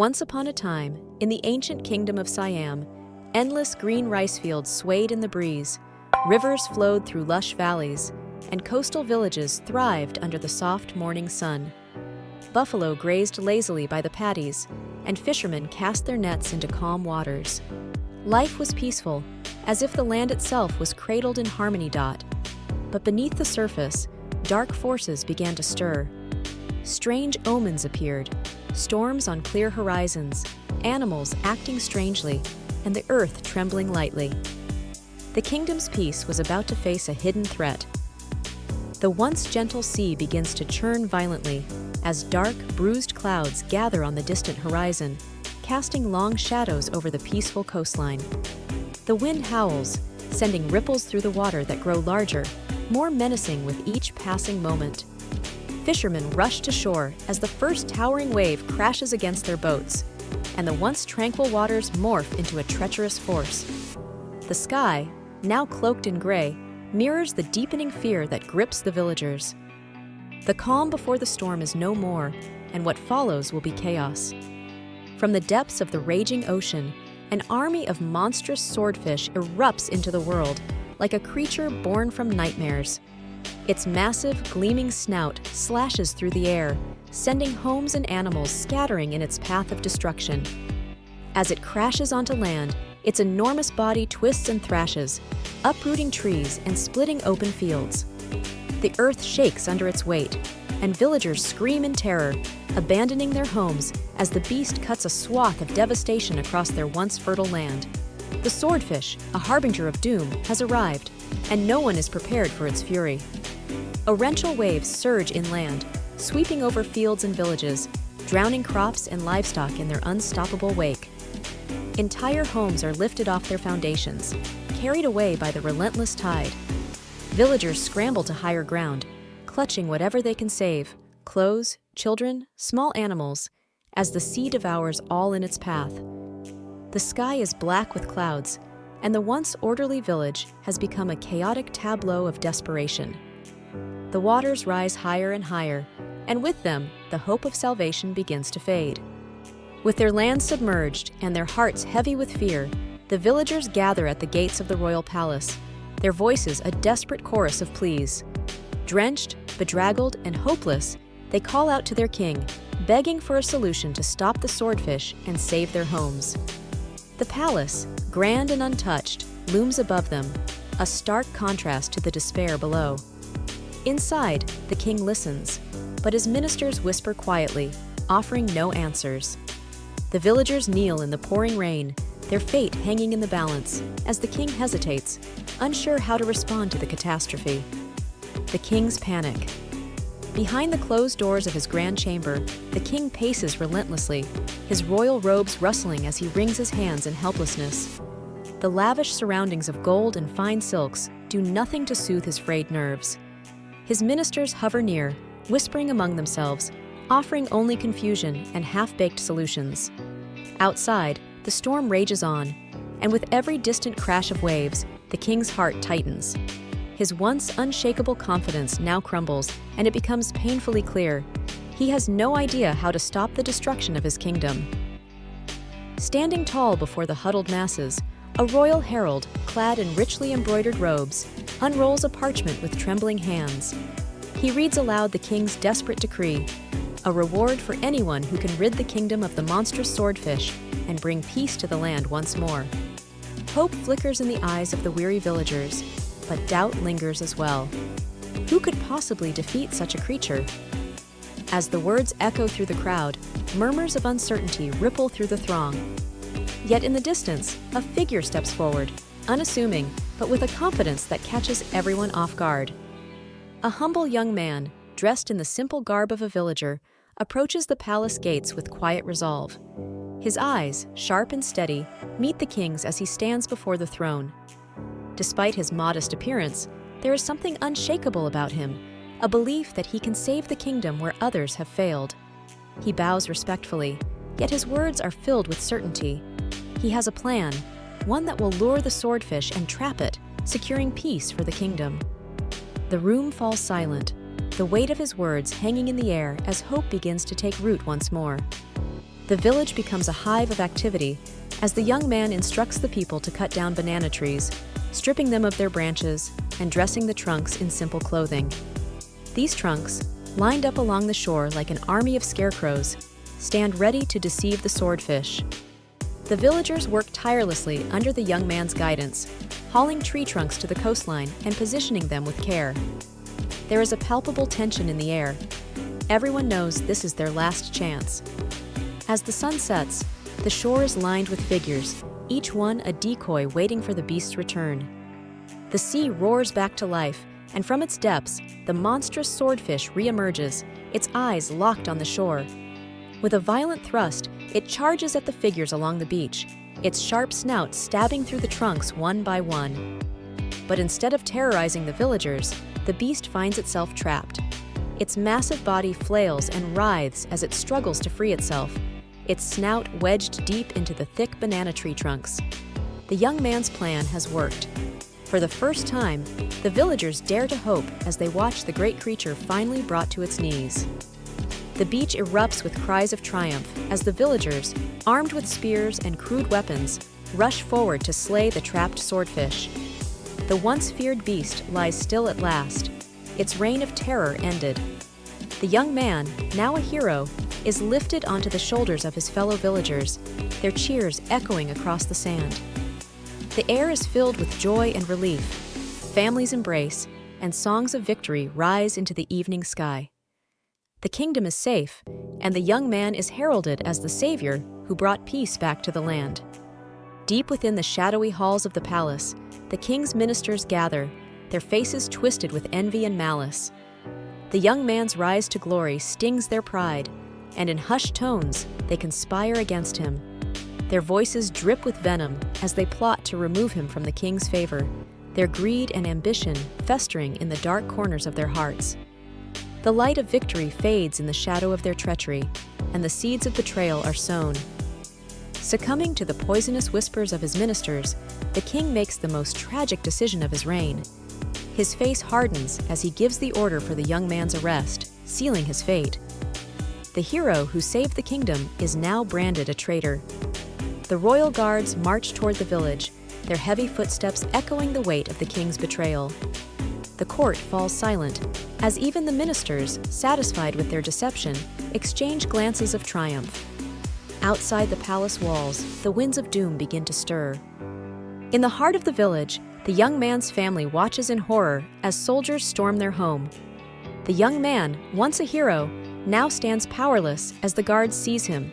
Once upon a time, in the ancient kingdom of Siam, endless green rice fields swayed in the breeze, rivers flowed through lush valleys, and coastal villages thrived under the soft morning sun. Buffalo grazed lazily by the paddies, and fishermen cast their nets into calm waters. Life was peaceful, as if the land itself was cradled in harmony. But beneath the surface, dark forces began to stir. Strange omens appeared, storms on clear horizons, animals acting strangely, and the earth trembling lightly. The kingdom's peace was about to face a hidden threat. The once gentle sea begins to churn violently as dark, bruised clouds gather on the distant horizon, casting long shadows over the peaceful coastline. The wind howls, sending ripples through the water that grow larger, more menacing with each passing moment. Fishermen rush to shore as the first towering wave crashes against their boats, and the once tranquil waters morph into a treacherous force. The sky, now cloaked in gray, mirrors the deepening fear that grips the villagers. The calm before the storm is no more, and what follows will be chaos. From the depths of the raging ocean, an army of monstrous swordfish erupts into the world, like a creature born from nightmares. Its massive, gleaming snout slashes through the air, sending homes and animals scattering in its path of destruction. As it crashes onto land, its enormous body twists and thrashes, uprooting trees and splitting open fields. The earth shakes under its weight, and villagers scream in terror, abandoning their homes as the beast cuts a swath of devastation across their once fertile land. The swordfish, a harbinger of doom, has arrived, and no one is prepared for its fury. Torrential waves surge inland, sweeping over fields and villages, drowning crops and livestock in their unstoppable wake. Entire homes are lifted off their foundations, carried away by the relentless tide. Villagers scramble to higher ground, clutching whatever they can save: clothes, children, small animals, as the sea devours all in its path. The sky is black with clouds, and the once orderly village has become a chaotic tableau of desperation. The waters rise higher and higher, and with them, the hope of salvation begins to fade. With their land submerged and their hearts heavy with fear, the villagers gather at the gates of the royal palace, their voices a desperate chorus of pleas. Drenched, bedraggled, and hopeless, they call out to their king, begging for a solution to stop the swordfish and save their homes. The palace, grand and untouched, looms above them, a stark contrast to the despair below. Inside, the king listens, but his ministers whisper quietly, offering no answers. The villagers kneel in the pouring rain, their fate hanging in the balance, as the king hesitates, unsure how to respond to the catastrophe. The king's panic. Behind the closed doors of his grand chamber, the king paces relentlessly, his royal robes rustling as he wrings his hands in helplessness. The lavish surroundings of gold and fine silks do nothing to soothe his frayed nerves. His ministers hover near, whispering among themselves, offering only confusion and half-baked solutions. Outside, the storm rages on, and with every distant crash of waves, the king's heart tightens. His once unshakable confidence now crumbles, and it becomes painfully clear he has no idea how to stop the destruction of his kingdom. Standing tall before the huddled masses, a royal herald, clad in richly embroidered robes, unrolls a parchment with trembling hands. He reads aloud the king's desperate decree, a reward for anyone who can rid the kingdom of the monstrous swordfish and bring peace to the land once more. Hope flickers in the eyes of the weary villagers, but doubt lingers as well. Who could possibly defeat such a creature? As the words echo through the crowd, murmurs of uncertainty ripple through the throng. Yet in the distance, a figure steps forward, unassuming, but with a confidence that catches everyone off guard. A humble young man, dressed in the simple garb of a villager, approaches the palace gates with quiet resolve. His eyes, sharp and steady, meet the king's as he stands before the throne. Despite his modest appearance, there is something unshakable about him, a belief that he can save the kingdom where others have failed. He bows respectfully, yet his words are filled with certainty. He has a plan, one that will lure the swordfish and trap it, securing peace for the kingdom. The room falls silent, the weight of his words hanging in the air as hope begins to take root once more. The village becomes a hive of activity as the young man instructs the people to cut down banana trees, stripping them of their branches and dressing the trunks in simple clothing. These trunks, lined up along the shore like an army of scarecrows, stand ready to deceive the swordfish. The villagers work tirelessly under the young man's guidance, hauling tree trunks to the coastline and positioning them with care. There is a palpable tension in the air. Everyone knows this is their last chance. As the sun sets, the shore is lined with figures, each one a decoy waiting for the beast's return. The sea roars back to life, and from its depths, the monstrous swordfish reemerges, its eyes locked on the shore. With a violent thrust, it charges at the figures along the beach, its sharp snout stabbing through the trunks one by one. But instead of terrorizing the villagers, the beast finds itself trapped. Its massive body flails and writhes as it struggles to free itself, its snout wedged deep into the thick banana tree trunks. The young man's plan has worked. For the first time, the villagers dare to hope as they watch the great creature finally brought to its knees. The beach erupts with cries of triumph as the villagers, armed with spears and crude weapons, rush forward to slay the trapped swordfish. The once feared beast lies still at last. Its reign of terror ended. The young man, now a hero, is lifted onto the shoulders of his fellow villagers, their cheers echoing across the sand. The air is filled with joy and relief. Families embrace, and songs of victory rise into the evening sky. The kingdom is safe, and the young man is heralded as the savior who brought peace back to the land. Deep within the shadowy halls of the palace, the king's ministers gather, their faces twisted with envy and malice. The young man's rise to glory stings their pride, and in hushed tones, they conspire against him. Their voices drip with venom as they plot to remove him from the king's favor, their greed and ambition festering in the dark corners of their hearts. The light of victory fades in the shadow of their treachery, and the seeds of betrayal are sown. Succumbing to the poisonous whispers of his ministers, the king makes the most tragic decision of his reign. His face hardens as he gives the order for the young man's arrest, sealing his fate. The hero who saved the kingdom is now branded a traitor. The royal guards march toward the village, their heavy footsteps echoing the weight of the king's betrayal. The court falls silent, as even the ministers, satisfied with their deception, exchange glances of triumph. Outside the palace walls, the winds of doom begin to stir. In the heart of the village, the young man's family watches in horror as soldiers storm their home. The young man, once a hero, now stands powerless as the guards seize him.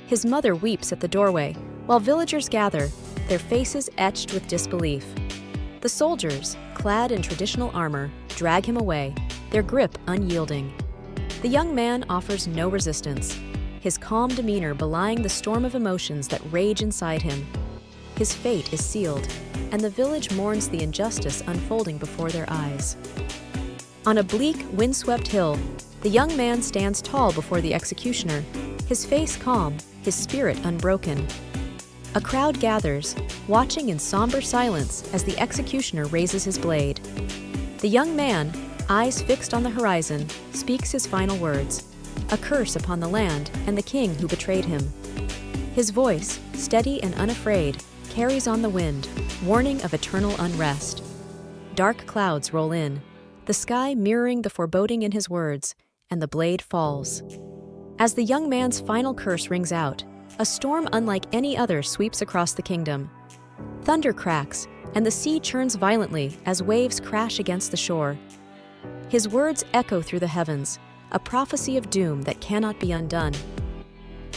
His mother weeps at the doorway, while villagers gather, their faces etched with disbelief. The soldiers, clad in traditional armor, drag him away, their grip unyielding. The young man offers no resistance, his calm demeanor belying the storm of emotions that rage inside him. His fate is sealed, and the village mourns the injustice unfolding before their eyes. On a bleak, windswept hill, the young man stands tall before the executioner, his face calm, his spirit unbroken. A crowd gathers, watching in somber silence as the executioner raises his blade. The young man, eyes fixed on the horizon, speaks his final words, a curse upon the land and the king who betrayed him. His voice, steady and unafraid, carries on the wind, warning of eternal unrest. Dark clouds roll in, the sky mirroring the foreboding in his words, and the blade falls. As the young man's final curse rings out, a storm unlike any other sweeps across the kingdom. Thunder cracks, and the sea churns violently as waves crash against the shore. His words echo through the heavens, a prophecy of doom that cannot be undone.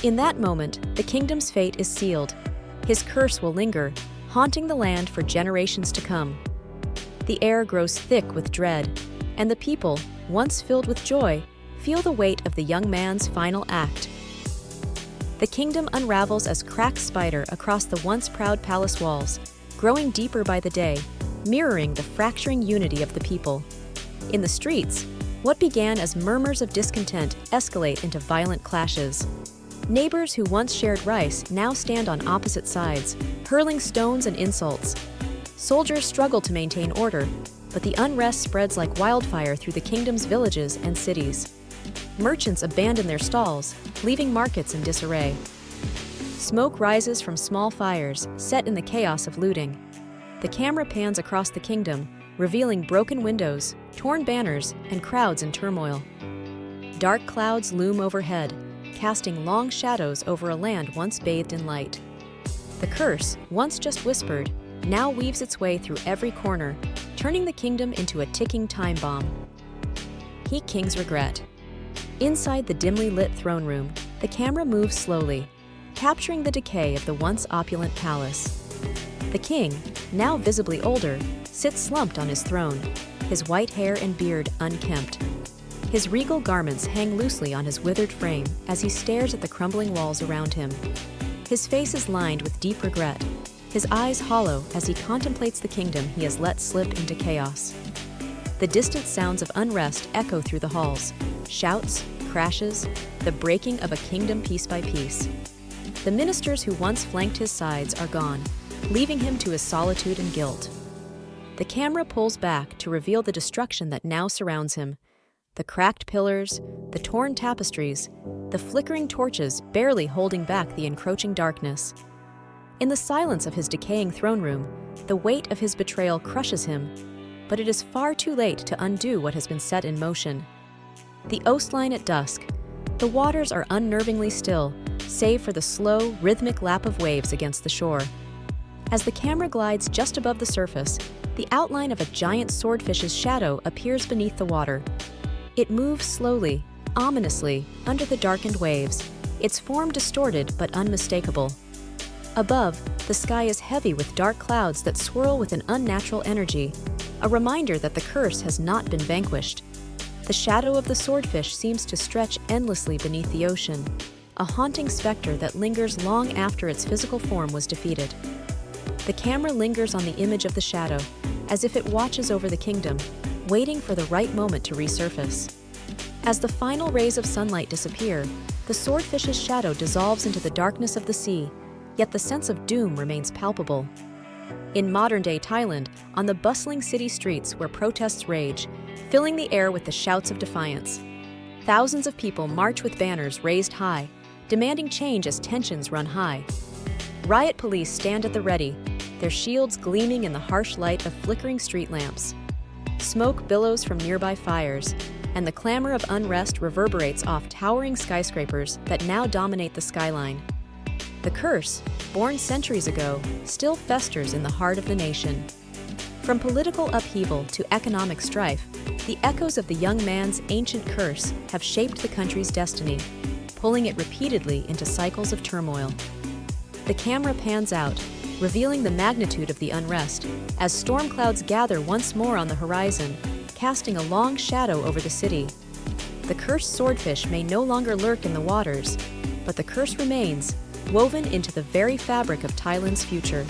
In that moment, the kingdom's fate is sealed. His curse will linger, haunting the land for generations to come. The air grows thick with dread, and the people, once filled with joy, feel the weight of the young man's final act. The kingdom unravels as cracked spider across the once proud palace walls, growing deeper by the day, mirroring the fracturing unity of the people. In the streets, what began as murmurs of discontent escalate into violent clashes. Neighbors who once shared rice now stand on opposite sides, hurling stones and insults. Soldiers struggle to maintain order, but the unrest spreads like wildfire through the kingdom's villages and cities. Merchants abandon their stalls, leaving markets in disarray. Smoke rises from small fires, set in the chaos of looting. The camera pans across the kingdom, revealing broken windows, torn banners, and crowds in turmoil. Dark clouds loom overhead, casting long shadows over a land once bathed in light. The curse, once just whispered, now weaves its way through every corner, turning the kingdom into a ticking time bomb. He King's regret. Inside the dimly lit throne room, the camera moves slowly, capturing the decay of the once opulent palace. The king, now visibly older, sits slumped on his throne, his white hair and beard unkempt. His regal garments hang loosely on his withered frame as he stares at the crumbling walls around him. His face is lined with deep regret, his eyes hollow as he contemplates the kingdom he has let slip into chaos. The distant sounds of unrest echo through the halls, shouts, crashes, the breaking of a kingdom piece by piece. The ministers who once flanked his sides are gone, leaving him to his solitude and guilt. The camera pulls back to reveal the destruction that now surrounds him. The cracked pillars, the torn tapestries, the flickering torches barely holding back the encroaching darkness. In the silence of his decaying throne room, the weight of his betrayal crushes him, but it is far too late to undo what has been set in motion. The coastline at dusk. The waters are unnervingly still, save for the slow, rhythmic lap of waves against the shore. As the camera glides just above the surface, the outline of a giant swordfish's shadow appears beneath the water. It moves slowly, ominously, under the darkened waves, its form distorted but unmistakable. Above, the sky is heavy with dark clouds that swirl with an unnatural energy, a reminder that the curse has not been vanquished. The shadow of the swordfish seems to stretch endlessly beneath the ocean, a haunting specter that lingers long after its physical form was defeated. The camera lingers on the image of the shadow, as if it watches over the kingdom, waiting for the right moment to resurface. As the final rays of sunlight disappear, the swordfish's shadow dissolves into the darkness of the sea, yet the sense of doom remains palpable. In modern-day Thailand, on the bustling city streets where protests rage, filling the air with the shouts of defiance, thousands of people march with banners raised high, demanding change as tensions run high. Riot police stand at the ready, their shields gleaming in the harsh light of flickering street lamps. Smoke billows from nearby fires, and the clamor of unrest reverberates off towering skyscrapers that now dominate the skyline. The curse, born centuries ago, still festers in the heart of the nation. From political upheaval to economic strife, the echoes of the young man's ancient curse have shaped the country's destiny, pulling it repeatedly into cycles of turmoil. The camera pans out, revealing the magnitude of the unrest, as storm clouds gather once more on the horizon, casting a long shadow over the city. The cursed swordfish may no longer lurk in the waters, but the curse remains, woven into the very fabric of Thailand's future.